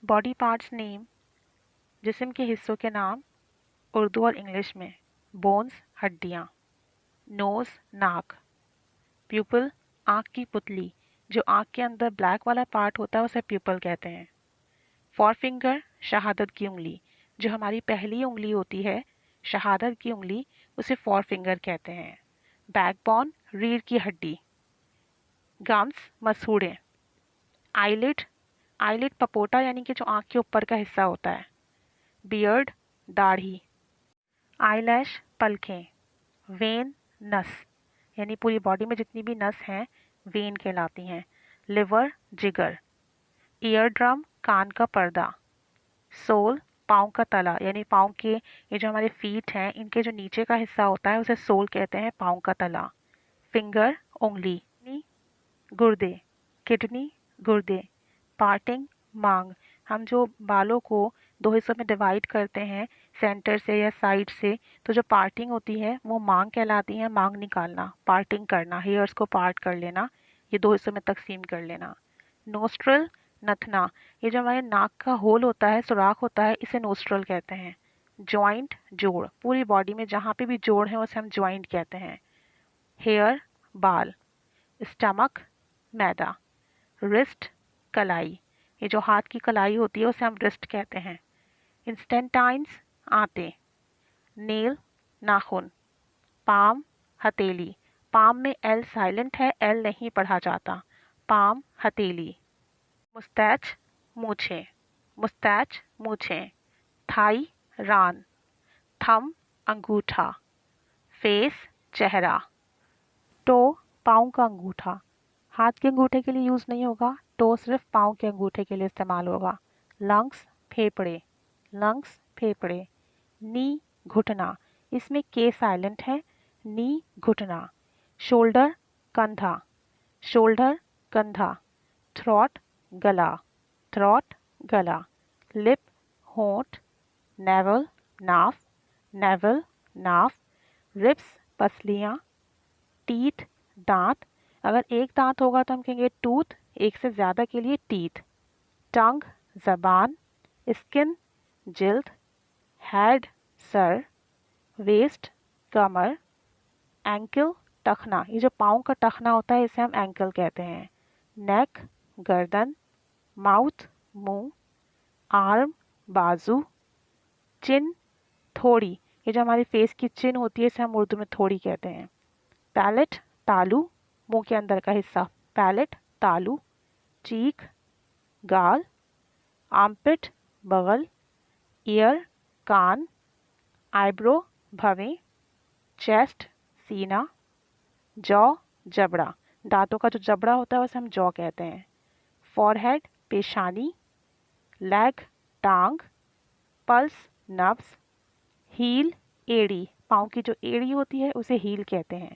Body parts name, जिस्म के हिस्सों के नाम उर्दू और इंग्लिश में। बोन्स हड्डियाँ, नोज़ नाक, प्यूपल आँख की पुतली, जो आँख के अंदर ब्लैक वाला पार्ट होता है उसे प्यूपल कहते हैं। फॉर फिंगर शहादत की उंगली, जो हमारी पहली उंगली होती है शहादत की उंगली, उसे फॉर फिंगर कहते हैं। बैकबोन रीढ़ की हड्डी। गम्स मसूड़े। आईलिड, आईलिड पपोटा यानी कि जो आँख के ऊपर का हिस्सा होता है। बियर्ड दाढ़ी। आईलैश पलकें। वेन नस, यानी पूरी बॉडी में जितनी भी नस हैं वेन कहलाती हैं। लिवर जिगर। ईयर ड्रम कान का पर्दा। सोल पाँव का तला, यानी पाँव के ये जो हमारे फीट हैं इनके जो नीचे का हिस्सा होता है उसे सोल कहते हैं, पाँव का तला। फिंगर उंगली। गुर्दे, किडनी गुर्दे। पार्टिंग मांग, हम जो बालों को दो हिस्सों में डिवाइड करते हैं सेंटर से या साइड से, तो जो पार्टिंग होती है वो मांग कहलाती है। मांग निकालना, पार्टिंग करना, हेयर्स को पार्ट कर लेना, ये दो हिस्सों में तकसीम कर लेना। नोस्ट्रल नथना, ये जो हमारे नाक का होल होता है, सुराख होता है, इसे नोस्ट्रल कहते हैं। जॉइंट जोड़, पूरी बॉडी में जहाँ पे भी जोड़ है उसे हम जॉइंट कहते हैं। हेयर बाल। स्टमक मैदा। रिस्ट कलाई, ये जो हाथ की कलाई होती है उसे हम रिस्ट कहते हैं। इंस्टेंटाइन्स आंतें। नेल नाखून। पाम हथेली, पाम में एल साइलेंट है, एल नहीं पढ़ा जाता। पाम हथेली। मुस्तैच मूछें, मुस्तैच मूछें। थाई रान। थंब अंगूठा। फेस चेहरा। टो पाँव का अंगूठा, हाथ के अंगूठे के लिए यूज़ नहीं होगा, टो सिर्फ पाँव के अंगूठे के लिए इस्तेमाल होगा। लंग्स फेफड़े, लंग्स फेफड़े। नी घुटना, इसमें के साइलेंट है, नी घुटना। शोल्डर कंधा, शोल्डर कंधा। थ्रॉट गला, थ्रॉट गला। लिप होंठ। नेवल नाफ, नेवल नाफ। रिब्स पसलियाँ। टीथ दांत, अगर एक दांत होगा तो हम कहेंगे टूथ, एक से ज़्यादा के लिए टीथ। टंग ज़बान। स्किन जिल्द। हेड सर। वेस्ट कमर। एंकल टखना, ये जो पाँव का टखना होता है इसे हम एंकल कहते हैं। नेक गर्दन। माउथ मुंह। आर्म बाजू। चिन थोड़ी, ये जो हमारी फेस की चिन होती है इसे हम उर्दू में थोड़ी कहते हैं। पैलेट तालू, मुंह के अंदर का हिस्सा, पैलेट तालू। चीक गाल। आर्मपिट बगल। ईयर कान। आईब्रो भवें। चेस्ट सीना। जॉ जबड़ा, दांतों का जो जबड़ा होता है उसे हम जॉ कहते हैं। फॉरहेड पेशानी। लेग टांग। पल्स नब्स। हील एड़ी, पाँव की जो एड़ी होती है उसे हील कहते हैं।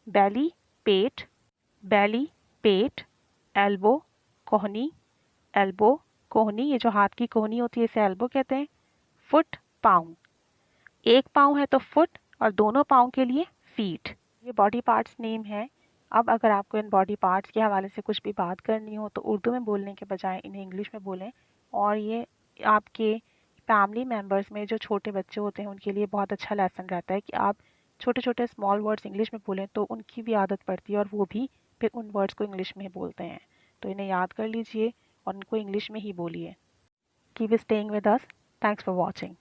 बैली पेट, बैली पेट। एल्बो कोहनी, एल्बो कोहनी, ये जो हाथ की कोहनी होती है इसे एल्बो कहते हैं। फुट पाँव, एक पाँव है तो फुट और दोनों पाँव के लिए फीट। ये बॉडी पार्ट्स नेम है। अब अगर आपको इन बॉडी पार्ट्स के हवाले से कुछ भी बात करनी हो तो उर्दू में बोलने के बजाय इन्हें इंग्लिश में बोलें, और ये आपके फैमिली मेम्बर्स में जो छोटे बच्चे होते हैं उनके लिए बहुत अच्छा लेसन रहता है कि आप छोटे छोटे स्मॉल वर्ड्स इंग्लिश में बोलें, तो उनकी भी आदत पड़ती है और वो भी फिर उन वर्ड्स को इंग्लिश में ही बोलते हैं। तो इन्हें याद कर लीजिए और उनको इंग्लिश में ही बोलिए। Keep staying with us. Thanks for watching.